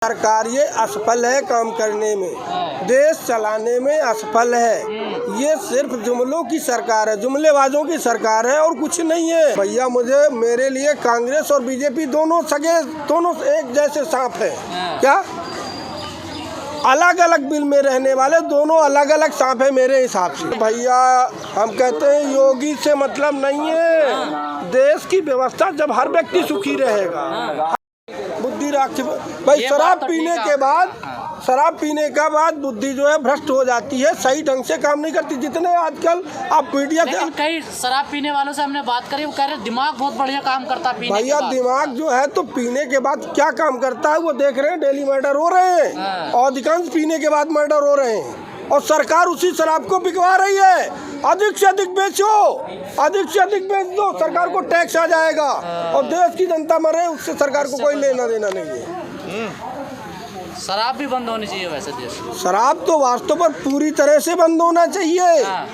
सरकार ये असफल है काम करने में, देश चलाने में असफल है। ये सिर्फ जुमलों की सरकार है, जुमलेबाजों की सरकार है और कुछ नहीं है भैया। मेरे लिए कांग्रेस और बीजेपी दोनों सगे, दोनों एक जैसे सांप है। क्या अलग अलग बिल में रहने वाले दोनों अलग अलग सांप है मेरे हिसाब से भैया। हम कहते हैं योगी से मतलब नहीं है, देश की व्यवस्था जब हर व्यक्ति सुखी रहेगा, बुद्धि राखी भाई। शराब पीने के बाद बुद्धि जो है भ्रष्ट हो जाती है, सही ढंग से काम नहीं करती। जितने आजकल आप मीडिया से कई शराब पीने वालों से हमने बात करी, वो कह रहे दिमाग बहुत बढ़िया काम करता है भैया। दिमाग जो है तो पीने के बाद क्या काम करता है वो देख रहे हैं, डेली मर्डर हो रहे हैं और अधिकांश पीने के बाद मर्डर हो रहे हैं और सरकार उसी शराब को बिकवा रही है। अधिक से अधिक बेचो, अधिक से अधिक बेच दो, सरकार को टैक्स आ जाएगा और देश की जनता मरे, उससे सरकार को कोई लेना देना नहीं है। शराब भी बंद होनी चाहिए वैसे देश। शराब तो वास्तव पर पूरी तरह से बंद होना चाहिए।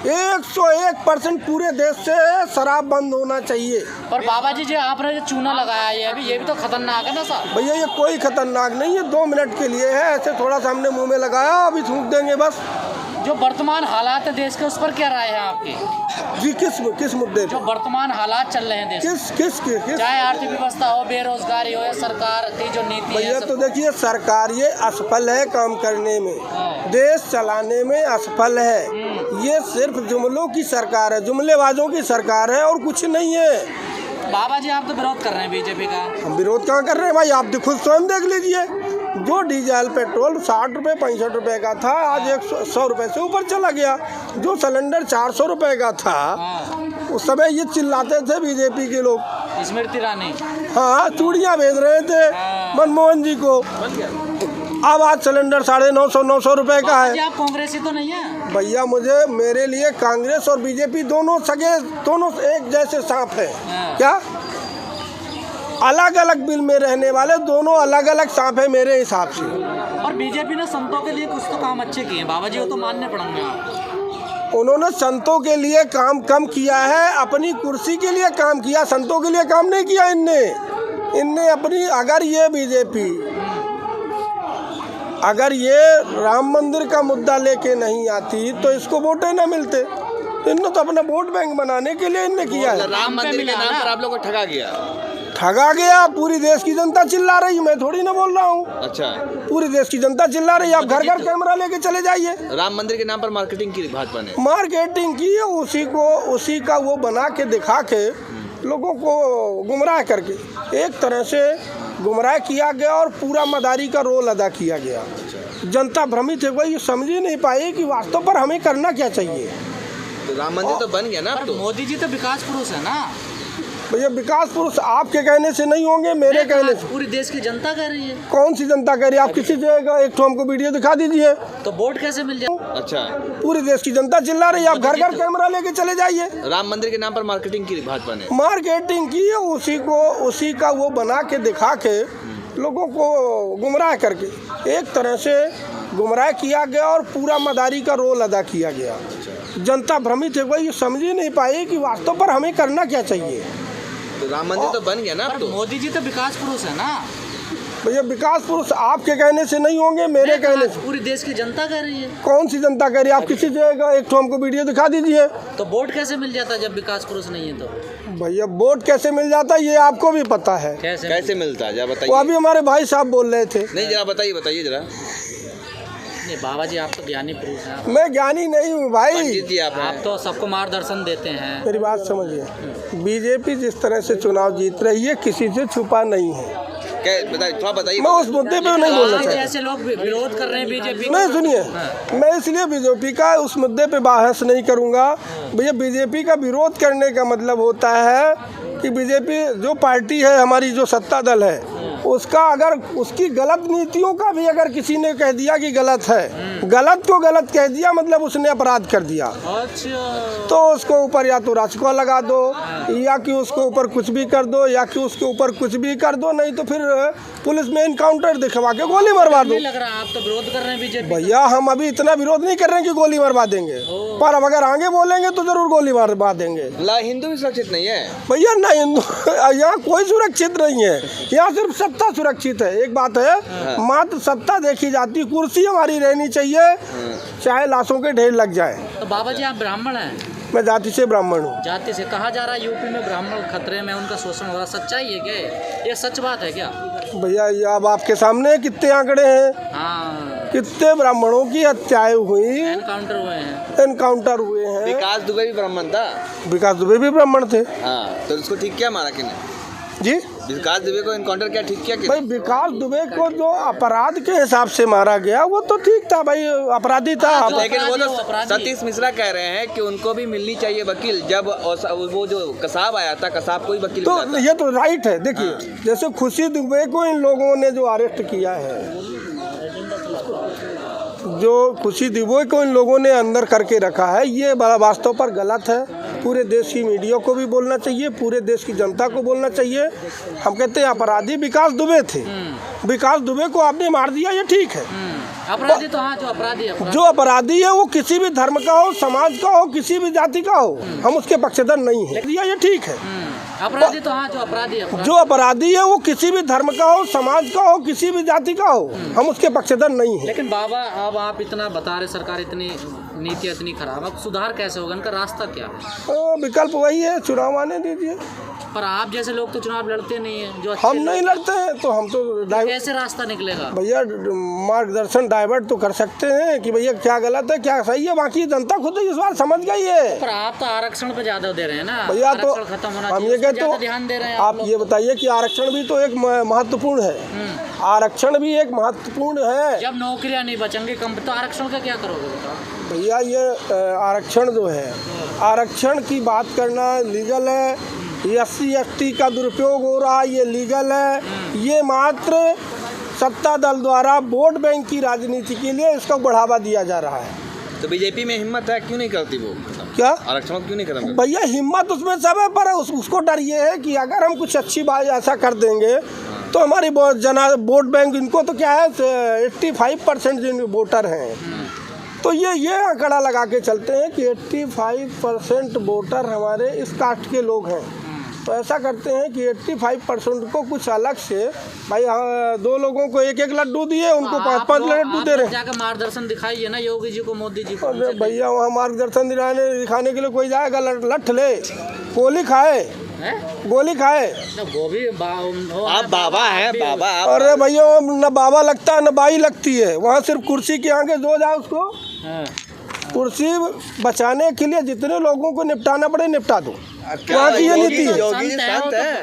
101% पूरे देश से शराब बंद होना चाहिए। पर बाबा जी जो आपने जो चूना लगाया ये भी तो खतरनाक है ना सर। भैया ये कोई खतरनाक नहीं है, 2 मिनट के लिए है, ऐसे थोड़ा सा हमने मुंह में लगाया, अभी थूक देंगे बस। जो वर्तमान हालात है देश के, उस पर क्या राय है आपकी जी? किस मुद्दे पे? जो वर्तमान हालात चल रहे हैं देश किस चाहे आर्थिक व्यवस्था हो, बेरोजगारी हो, या सरकार की जो नीति है। भैया तो देखिए, सरकार ये असफल है काम करने में, देश चलाने में असफल है। ये सिर्फ जुमलों की सरकार है, जुमलेबाजों की सरकार है और कुछ नहीं है। बाबा जी आप तो विरोध कर रहे हैं बीजेपी का। हम विरोध कहाँ कर रहे हैं भाई, आप खुद स्वयं देख लीजिए। जो डीजल पेट्रोल 60 रुपये 65 रुपये का था, आज 100 रुपये से ऊपर चला गया। जो सिलेंडर 400 रुपये का था, उस समय ये चिल्लाते थे बीजेपी के लोग, स्मृति ईरानी, हाँ, चूड़ियाँ भेज रहे थे मनमोहन जी को। अब आज सिलेंडर 950-900 रुपये का है। आप कांग्रेसी तो नहीं है भैया? मेरे लिए कांग्रेस और बीजेपी दोनों सगे, दोनों एक जैसे सांप है। क्या अलग अलग बिल में रहने वाले दोनों अलग अलग सांप है मेरे हिसाब से। और बीजेपी ने संतों के लिए कुछ तो काम अच्छे किए हैं बाबा जी, वो तो मानने पड़ेंगे आपको। उन्होंने संतों के लिए काम कम किया है, अपनी कुर्सी के लिए काम किया, संतों के लिए काम नहीं किया इनने अपनी। अगर ये राम मंदिर का मुद्दा लेके नहीं आती तो इसको वोटें न मिलते। इन्होंने तो अपना वोट बैंक बनाने के लिए इनने किया है। राम मंदिर के नाम पर आप लोगों को ठगा गया। पूरी देश की जनता चिल्ला रही है, मैं थोड़ी ना बोल रहा हूँ। अच्छा, पूरी देश की जनता चिल्ला रही है। आप घर घर कैमरा लेके चले जाइए। राम मंदिर के नाम पर मार्केटिंग की भाजपा ने, मार्केटिंग की, उसी का वो बना के दिखा के लोगों को गुमराह करके एक तरह से गुमराह किया गया और पूरा मदारी का रोल अदा किया गया। जनता भ्रमित है, वही समझ ही नहीं पाई कि वास्तव पर हमें करना क्या चाहिए। तो राम मंदिर तो बन गया ना अब तो। मोदी जी तो विकास पुरुष है ना भैया। विकास पुरुष आपके कहने से नहीं होंगे, मेरे कहने से। पूरी देश की जनता कह रही है। कौन सी जनता कह रही है? आप किसी जगह एक हमको वीडियो दिखा दीजिए। तो वोट कैसे मिल जाए? अच्छा, पूरी देश की जनता चिल्ला रही है, आप घर घर कैमरा लेके चले जाइए। राम मंदिर के नाम पर मार्केटिंग की भाजपा ने, मार्केटिंग की, उसी का वो बना के दिखा के लोगों को गुमराह करके एक तरह से गुमराह किया गया और पूरा मदारी का रोल अदा किया गया। जनता भ्रमित है, वही समझ ही नहीं पाई कि वास्तव पर हमें करना क्या चाहिए। तो राम मंदिर तो बन गया ना अब तो। मोदी जी तो विकास पुरुष है ना भैया। विकास पुरुष आपके कहने से नहीं होंगे, मेरे कहने से। पूरी देश की जनता कह रही है। कौन सी जनता कह रही है? आप किसी जगह एक हमको वीडियो दिखा दीजिए। तो वोट कैसे मिल जाता है जब विकास पुरुष नहीं है? तो भैया वोट कैसे मिल जाता है ये आपको भी पता है। कैसे मिलता है जरा बताइए। वो अभी हमारे भाई साहब बोल रहे थे। नहीं, जरा बताइए जरा। नहीं बाबा जी, आप तो ज्ञानी पुरुष हैं। मैं ज्ञानी नहीं हूँ भाई। आप तो सबको मार्गदर्शन देते हैं। मेरी बात समझिए, बीजेपी जिस तरह से चुनाव जीत रही है किसी से छुपा नहीं है। थोड़ा बताइए। मैं उस मुद्दे पे नहीं बोलना चाहता। ऐसे लोग विरोध कर रहे हैं बीजेपी। नहीं सुनिए, मैं इसलिए बीजेपी का उस मुद्दे पे बहस नहीं करूँगा। भैया बीजेपी का विरोध करने का मतलब होता है कि बीजेपी जो पार्टी है, हमारी जो सत्ता दल है, उसका अगर उसकी गलत नीतियों का भी अगर किसी ने कह दिया कि गलत है, गलत को गलत कह दिया मतलब उसने अपराध कर दिया। अच्छा। तो उसको ऊपर या तो राजको लगा दो, या कि उसको ऊपर कुछ भी कर दो, या कि उसके ऊपर कुछ भी कर दो, नहीं तो फिर पुलिस में इनकाउंटर दिखवा के गोली मरवा दो। लग रहा है आप तो विरोध कर रहे हैं बीजेपी। भैया हम अभी इतना विरोध नहीं कर रहे हैं कि गोली मरवा देंगे, पर अब अगर आगे बोलेंगे तो जरूर गोली मरवा देंगे। हिंदू भी सुरक्षित नहीं है भैया, ना हिंदू यहाँ कोई सुरक्षित नहीं है। यहाँ सिर्फ सत्ता सुरक्षित है, एक बात है, मात्र सत्ता देखी जाती, कुर्सी हमारी रहनी चाहिए, चाहे लाशों के ढेर लग जाए। तो बाबा जी आप ब्राह्मण हैं? मैं जाति से ब्राह्मण हूँ। जाति से कहा जा रहा है यूपी में ब्राह्मण खतरे में, उनका शोषण हो रहा, सच्चाई है क्या ये सच बात है क्या? भैया ये अब आपके सामने कितने आंकड़े हैं, हाँ, कितने ब्राह्मणों की हत्याएं हुई, एनकाउंटर हुए हैं। विकास दुबे भी ब्राह्मण था। विकास दुबे भी ब्राह्मण थे। हाँ, तो उसको ठीक क्या मारा किने? जी, विकास दुबे को एनकाउंटर क्या ठीक किया? भाई विकास दुबे को जो अपराध के हिसाब से मारा गया वो तो ठीक था भाई, अपराधी था। लेकिन वो तो सतीश मिश्रा कह रहे हैं कि उनको भी मिलनी चाहिए वकील। जब वो जो कसाब आया था, कसाब को ही वकील तो मिला था। ये तो राइट है। देखिए जैसे खुशी दुबे को इन लोगों ने जो अरेस्ट किया है, जो खुशी दुबे को इन लोगों ने अंदर करके रखा है, ये वास्तव पर गलत है। पूरे देश की मीडिया को भी बोलना चाहिए, पूरे देश की जनता को बोलना चाहिए। हम कहते हैं अपराधी विकास दुबे थे, विकास दुबे को आपने मार दिया, ये ठीक है। अपराधी तो हाँ, जो अपराधी है वो किसी भी धर्म का हो, समाज का हो, किसी भी जाति का हो, हम उसके पक्षधर नहीं है, ये ठीक है। अपराधी तो हाँ, जो अपराधी है वो किसी भी धर्म का हो, समाज का हो, किसी भी जाति का हो, हम उसके पक्षधर नहीं है। लेकिन बाबा अब आप इतना बता रहे, सरकार इतनी नीति इतनी खराब, अब सुधार कैसे होगा, इनका रास्ता क्या है? विकल्प वही है, चुनाव आने दीजिए। पर आप जैसे लोग तो चुनाव लड़ते नहीं है, जो हम नहीं लड़ते हैं तो हम तो कैसे रास्ता निकलेगा? भैया मार्गदर्शन डाइवर्ट तो कर सकते हैं कि भैया क्या गलत है क्या सही है, बाकी जनता खुद इस बार समझ गई है। पर आप तो आरक्षण पे ज्यादा दे रहे हैं ना भैया, तो खत्म होना हम ये कहते हैं, ध्यान दे रहे हैं आप ये बताइए कि आरक्षण भी तो एक महत्वपूर्ण है, आरक्षण भी एक महत्वपूर्ण है। जब नौकरियां नहीं बचेंगे कम, तो आरक्षण का क्या करोगे भैया? ये आरक्षण जो है, आरक्षण की बात करना लीगल है, SC ST का दुरुपयोग हो रहा है, ये लीगल है। ये मात्र सत्ता दल द्वारा वोट बैंक की राजनीति के लिए इसका बढ़ावा दिया जा रहा है। तो बीजेपी में हिम्मत है, क्यों नहीं करती वो? क्या आरक्षण क्यों नहीं खत्म? भैया हिम्मत उसमें सब है, पर उसको डर ये है कि अगर हम कुछ अच्छी बात ऐसा कर देंगे तो हमारी वोट बैंक, इनको तो क्या है 85% जिन वोटर हैं, तो ये आंकड़ा लगा के चलते हैं कि 85% वोटर हमारे इस कास्ट के लोग हैं। तो ऐसा करते हैं कि 85% को कुछ अलग से, भाई दो लोगों को एक लड्डू दिए, उनको 5-5 लड्डू दे रहे हैं। जाकर मार्गदर्शन दिखाइए ना योगी जी को, मोदी जी को। अरे भैया वहाँ मार्गदर्शन दिखाने के लिए कोई जाएगा, लठ ले, गोली खाए, गोली खाए। गोभी आप बाबा हैं, बाबा। अरे भैया न बाबा लगता है न बाई लगती है, वहाँ सिर्फ कुर्सी के आगे जो जाए उसको, कुर्सी बचाने के लिए जितने लोगों को निपटाना पड़े निपटा दो, वहाँ की ये नीति है। योगी जी संत है।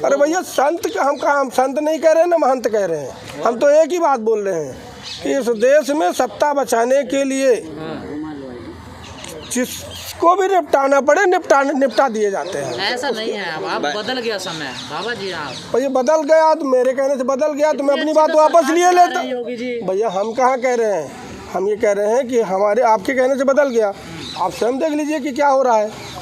अरे भैया संत का हम संत नहीं कह रहे हैं, ना महंत कह रहे हैं, हम तो एक ही बात बोल रहे हैं कि इस देश में सत्ता बचाने के लिए जिसको भी निपटाना पड़े निपटा दिए जाते हैं। ऐसा नहीं है, अब बदल गया समय बाबा जी। आप भैया बदल गया तो मेरे कहने से बदल गया तो मैं अपनी बात वापस लिए लेता। भैया हम कहाँ कह रहे हैं, हम ये कह रहे हैं कि हमारे आपके कहने से बदल गया, आप स्वयं देख लीजिए कि क्या हो रहा है।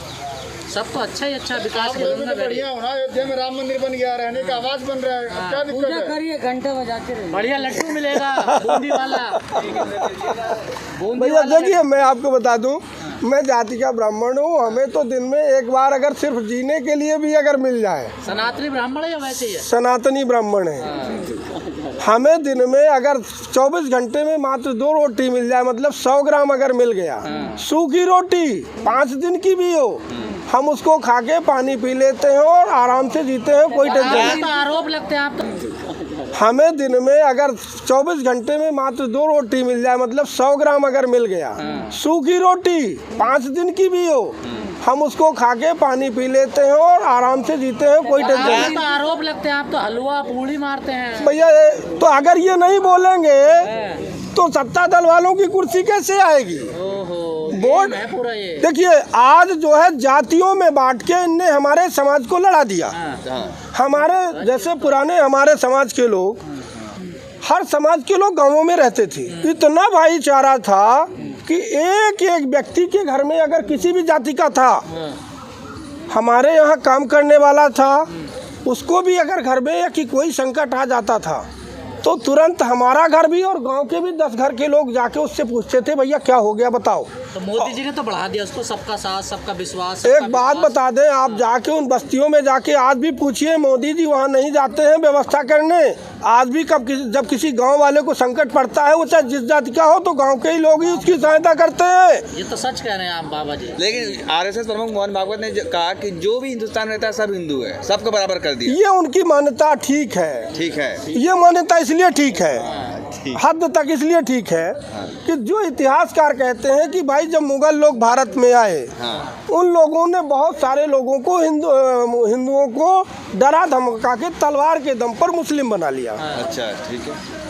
सब तो अच्छा ही अच्छा विकास बढ़िया होना। अयोध्या में राम मंदिर बन गया, रहने का आवाज बन रहा है, क्या दिक्कत है? करिए, घंटे बजाते रहिए, बढ़िया लड्डू मिलेगा बूंदी वाला। भैया देखिए मैं आपको बता दूं, मैं जाति का ब्राह्मण हूँ, हमें तो दिन में एक बार अगर सिर्फ जीने के लिए भी अगर मिल जाए, सनातनी ब्राह्मण है या वैसे ही है? सनातनी ब्राह्मण है। हमें दिन में अगर 24 घंटे में मात्र 2 रोटी मिल जाए, मतलब 100 ग्राम अगर मिल गया, सूखी रोटी 5 दिन की भी हो, हम उसको खा के पानी पी लेते हैं और आराम से जीते हैं, कोई टेंशन नहीं। तो आरोप लगते हैं आप तो। हमें दिन में अगर 24 घंटे में मात्र 2 रोटी मिल जाए, मतलब 100 ग्राम अगर मिल गया, सूखी रोटी 5 दिन की भी हो, हम उसको खा के पानी पी लेते हैं और आराम से जीते हैं, कोई टेंशन नहीं। तो आरोप लगते हैं आप तो हलवा पूड़ी मारते हैं। भैया तो अगर ये नहीं बोलेंगे तो सत्ता दल वालों की कुर्सी कैसे आएगी? वोट पूरा ये देखिए आज जो है जातियों में बांट के इनने हमारे समाज को लड़ा दिया। हमारे जैसे पुराने हमारे समाज के लोग, हर समाज के लोग गांवों में रहते थे, इतना भाईचारा था कि एक एक व्यक्ति के घर में अगर किसी भी जाति का था, हमारे यहाँ काम करने वाला था, उसको भी अगर घर में या कि कोई संकट आ जाता था तो तुरंत हमारा घर भी और गांव के भी 10 घर के लोग जाके उससे पूछते थे भैया क्या हो गया बताओ। तो मोदी जी ने तो बढ़ा दिया उसको, सबका साथ सबका विश्वास। एक बात बता दें, आप जाके उन बस्तियों में जाके आज भी पूछिए, मोदी जी वहाँ नहीं जाते हैं व्यवस्था करने। आज भी जब किसी गांव वाले को संकट पड़ता है, वो चाहे जिस जाति का हो, तो गांव के ही लोग ही उसकी सहायता करते हैं। ये तो सच कह रहे हैं आप बाबा जी। लेकिन आरएसएस प्रमुख मोहन भागवत ने कहा कि जो भी हिंदुस्तान में रहता है सब हिंदू है, सबको बराबर कर दिया। ये उनकी मान्यता ठीक है, ठीक है, ये मान्यता इसलिए ठीक है, हद तक इसलिए ठीक है कि जो इतिहासकार कहते हैं कि भाई जब मुगल लोग भारत में आए, उन लोगों ने बहुत सारे लोगों को हिंदुओं को डरा धमका के तलवार के दम पर मुस्लिम बना लिया। अच्छा ठीक है।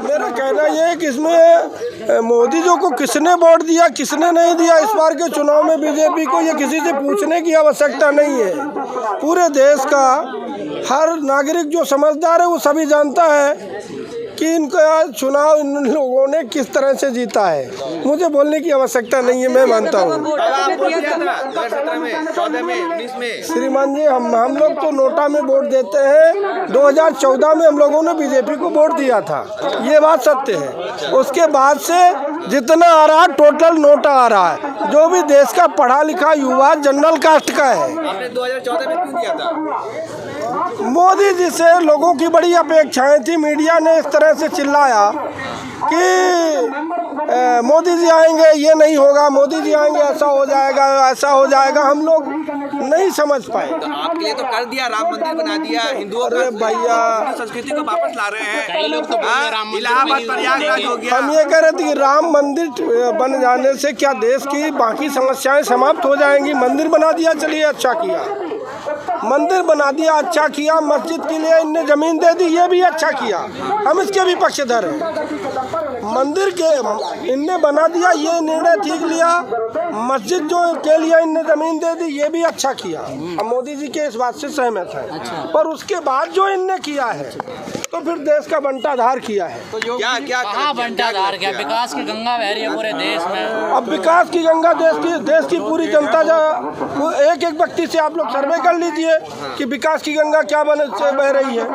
मेरा कहना यह है कि इसमें मोदी जी को किसने वोट दिया किसने नहीं दिया, इस बार के चुनाव में बीजेपी को ये किसी से पूछने की आवश्यकता नहीं है। पूरे देश का हर नागरिक जो समझदार है वो सभी जानता है कि इनका चुनाव इन लोगों ने किस तरह से जीता है। मुझे बोलने की आवश्यकता नहीं है, मैं मानता हूँ। श्रीमान जी, हम लोग तो नोटा में वोट देते हैं। 2014 में हम लोगों ने बीजेपी को वोट दिया था, ये बात सत्य है। उसके बाद से जितना आ रहा है टोटल नोटा आ रहा है। जो भी देश का पढ़ा लिखा युवा जनरल कास्ट का है। आपने 2014 में क्यों दिया था? मोदी जी से लोगों की बड़ी अपेक्षाएं थी। मीडिया ने इस तरह से चिल्लाया कि मोदी जी आएंगे ये नहीं होगा, मोदी जी आएंगे ऐसा हो जाएगा, ऐसा हो जाएगा। हम लोग नहीं समझ पाए। तो आपके लिए तो कर दिया, राम मंदिर बना दिया, हिंदुओं अरे भैया संस्कृति को वापस ला रहे हैं। कई लोग तो इलाहाबाद प्रयागराज हो गया। हम ये कह रहे थे कि राम मंदिर बन जाने से क्या देश की बाकी समस्याएं समाप्त हो जाएंगी? मंदिर बना दिया, चलिए अच्छा किया। मंदिर बना दिया, अच्छा किया। मस्जिद के लिए इनने जमीन दे दी, ये भी अच्छा किया। हम इसके भी पक्षधर हैं। मंदिर के इनने बना दिया, ये निर्णय ठीक लिया। मस्जिद जो के लिए इनने जमीन दे दी, ये भी अच्छा किया। हम मोदी जी के इस बात से सहमत हैं। पर उसके बाद जो इनने किया है तो फिर देश का बंटाधार किया है। तो क्या बंटाधार क्या? विकास की गंगा बह रही है पूरे देश में। अब विकास की गंगा देश की पूरी जनता एक व्यक्ति से आप लोग सर्वे कर लीजिए कि विकास की गंगा क्या बह रही है।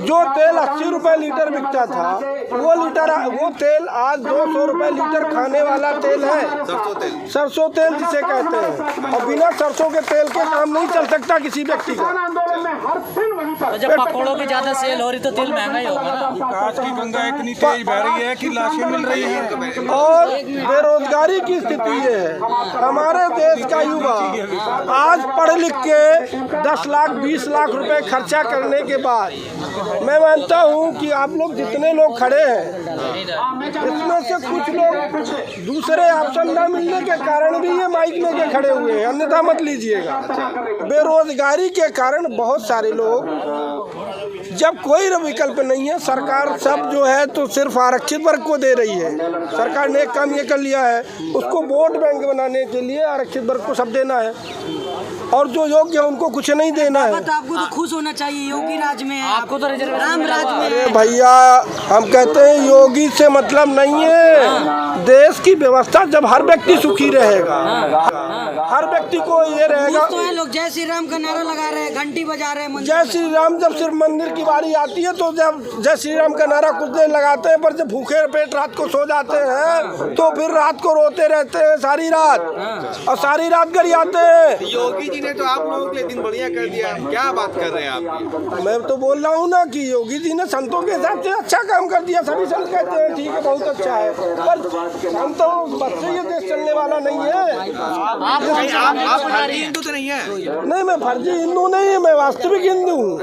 जो तेल 80 रुपए लीटर बिकता था, वो तेल आज 200 रुपए लीटर खाने वाला तेल है। सरसों तेल जिसे कहते हैं। और बिना सरसों के तेल के काम नहीं चल सकता किसी व्यक्ति का। तो जब पकौड़ों की ज्यादा सेल हो रही तो तेल महंगा ही होगा ना। विकास की गंगा इतनी तेज बह रही है कि लाशें मिल रही हैं। और बेरोजगारी की स्थिति ये है। हमारे देश का युवा आज पढ़ लिख के 10 लाख 20 लाख रुपए खर्चा करने के बाद, मैं मानता हूँ कि आप लोग जितने लोग खड़े हैं इसमें से कुछ लोग दूसरे ऑप्शन न मिलने के कारण भी ये माइक लेके खड़े हुए हैं, अन्यथा मत लीजिएगा। बेरोजगारी के कारण बहुत सारे लोग, जब कोई विकल्प नहीं है, सरकार सब जो है तो सिर्फ आरक्षित वर्ग को दे रही है। सरकार ने एक काम ये कर लिया है, उसको वोट बैंक बनाने के लिए आरक्षित वर्ग को सब देना है और जो योग्य है उनको कुछ नहीं देना है। तो आपको तो खुश होना चाहिए, योगी राज में है, आपको तो राम राज में अरे है। भैया, हम कहते हैं योगी से मतलब नहीं है। देश की व्यवस्था जब हर व्यक्ति सुखी रहेगा, हर व्यक्ति को ये रहेगा। तो है लोग जय श्री राम का नारा लगा रहे हैं, घंटी बजा रहे हैं। जय श्री राम जब सिर्फ मंदिर की बारी आती है तो जब जय श्री राम का नारा कुछ देर लगाते हैं, पर जब भूखे पेट रात को सो जाते हैं तो फिर रात को रोते रहते हैं सारी रात, और सारी रात गरियाते हैं। योगी जी ने तो आप लोगों के लिए दिन बढ़िया कर दिया, क्या बात कर रहे हैं आप? मैं तो बोल रहा हूँ ना कि योगी जी ने संतों के हिसाब से अच्छा काम कर दिया। सभी संत कहते हैं ठीक है, बहुत अच्छा है, पर संतों बस से ये देश चलने वाला नहीं है। आप फर्जी हिंदू तो नहीं है? नहीं, मैं फर्जी हिंदू नहीं है, मैं वास्तविक हिंदू हूँ।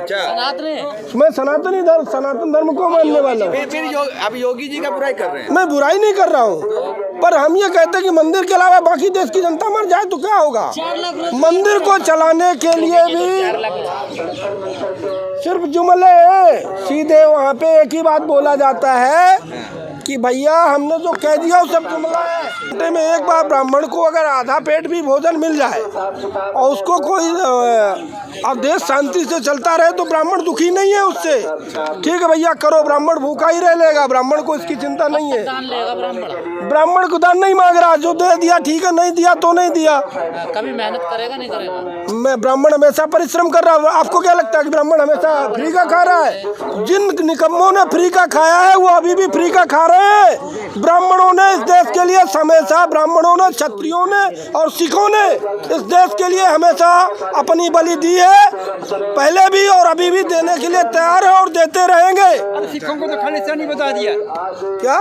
मैं सनातन धर्म को मानने वाला हूँ। फिर आप योगी जी का बुराई कर रहे हैं? मैं बुराई नहीं कर रहा हूँ, पर हम ये कहते हैं कि मंदिर के अलावा बाकी देश की जनता मर जाए तो क्या होगा। मंदिर को चलाने के लिए भी सिर्फ जुमले सीधे वहाँ पे एक ही बात बोला जाता है कि भैया हमने जो कह दिया वो सब जुमला है। घंटे में एक बार ब्राह्मण को अगर आधा पेट भी भोजन मिल जाए और उसको कोई और देश शांति से चलता रहे तो ब्राह्मण दुखी नहीं है उससे। ठीक है भैया, करो, ब्राह्मण भूखा ही रह लेगा, ब्राह्मण को इसकी चिंता नहीं है। दान लेगा ब्राह्मण? ब्राह्मण को दान नहीं मांग रहा, जो दे दिया ठीक है, नहीं दिया तो नहीं दिया। कभी मेहनत करेगा नहीं करेगा? मैं ब्राह्मण हमेशा परिश्रम कर रहा हूँ। आपको क्या लगता है कि ब्राह्मण हमेशा फ्री का खा रहा है? जिन निकम्मों ने फ्री का खाया है वो अभी भी फ्री का खा रहे हैं। ब्राह्मणों ने इस देश के लिए हमेशा, ब्राह्मणों ने, क्षत्रियों ने और सिखों ने इस देश के लिए हमेशा अपनी बलि दी है, पहले भी और अभी भी देने के लिए तैयार है और देते रहेंगे। सिखों को तो खालिस्तानी बता दिया। क्या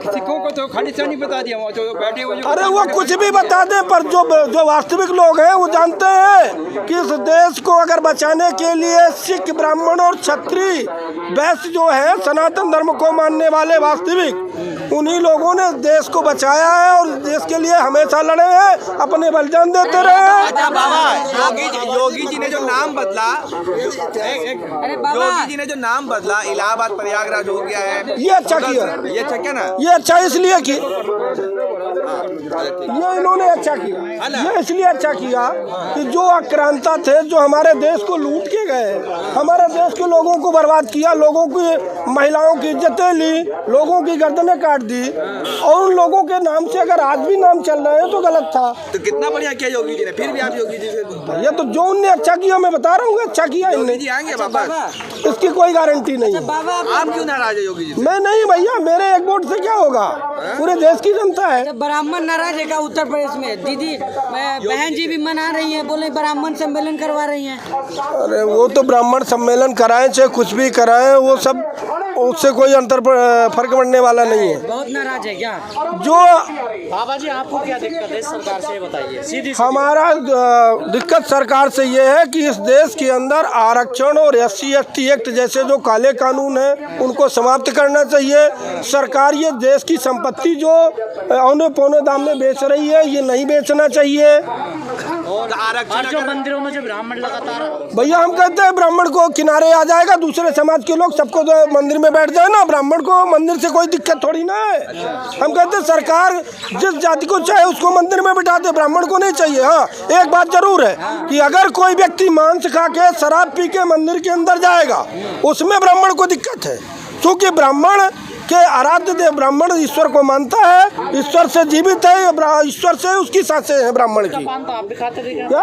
सिखों को तो खालिस्तानी बता दिया, वो जो बैठे हुए अरे वो कुछ भी बता दे, पर जो वास्तविक लोग हैं वो जानते हैं कि इस देश को अगर बचाने के लिए सिख, ब्राह्मण और क्षत्रिय, वैश्य जो है सनातन धर्म को मानने वाले वास्तविक, उन्हीं लोगों ने देश को बचाया है और देश के लिए हमेशा लड़े हैं, अपने बलिदान देते रहे हैं। अच्छा बाबा, योगी जी ने जो नाम बदला, योगी जी ने जो नाम बदला, इलाहाबाद प्रयागराज हो गया है, ये अच्छा किया, ये अच्छा क्या ना? ये अच्छा इसलिए कि ये इन्होंने अच्छा किया, ये इसलिए अच्छा किया कि जो आक्रांता थे, जो हमारे देश को लूट के गए, हमारे देश के लोगों को बर्बाद किया, लोगों की महिलाओं की इज्जतें ली, लोगों की गर्दनें काट दी, और उन लोगों के नाम से अगर आज भी नाम चल रहे हैं तो गलत था। तो कितना बढ़िया किया योगी जी ने, फिर भी आप योगी जी से ये तो जो उनने अच्छा किया, मैं बता रहा हूँ अच्छा किया इनने। जी आएंगे वापस? इसकी कोई गारंटी नहीं है। बाबा आप क्यों नाराज है योगी जी से? मैं नहीं भैया, मेरे एक वोट से क्या होगा, पूरे देश की जनता है। ब्राह्मण नाराज है क्या उत्तर प्रदेश में? दीदी बहन जी भी मना रही है, बोले ब्राह्मण सम्मेलन करवा रही हैं। अरे वो तो ब्राह्मण सम्मेलन कराएं चाहे कुछ भी कराएं, वो सब उससे कोई अंतर फर्क पड़ने वाला नहीं है। बहुत नाराज है क्या? जो बाबा जी आपको क्या दिक्कत है इस सरकार से, बताइए सीधी? हमारा दिक्कत सरकार से ये है कि इस देश के अंदर आरक्षण और SC/ST एक्ट जैसे जो काले कानून हैं उनको समाप्त करना चाहिए। सरकार ये देश की संपत्ति जो औने पौने दाम में बेच रही है, ये नहीं बेचना चाहिए। और जो मंदिरों में जो ब्राह्मण लगातार, भैया हम कहते हैं ब्राह्मण को किनारे आ जाएगा, दूसरे समाज के लोग सबको तो मंदिर में बैठ जाए ना, ब्राह्मण को मंदिर से कोई दिक्कत थोड़ी ना है। हम कहते हैं सरकार जिस जाति को चाहे उसको मंदिर में बिठा दे, ब्राह्मण को नहीं चाहिए। हाँ, एक बात जरूर है कि अगर कोई व्यक्ति मांस खा के, शराब पी के मंदिर के अंदर जाएगा, उसमें ब्राह्मण को दिक्कत है, क्योंकि ब्राह्मण के आराध्य देव, ब्राह्मण ईश्वर को मानता है, ईश्वर से जीवित है, ईश्वर से उसकी सांसें हैं ब्राह्मण की। पान तो आप भी खाते थे क्या? क्या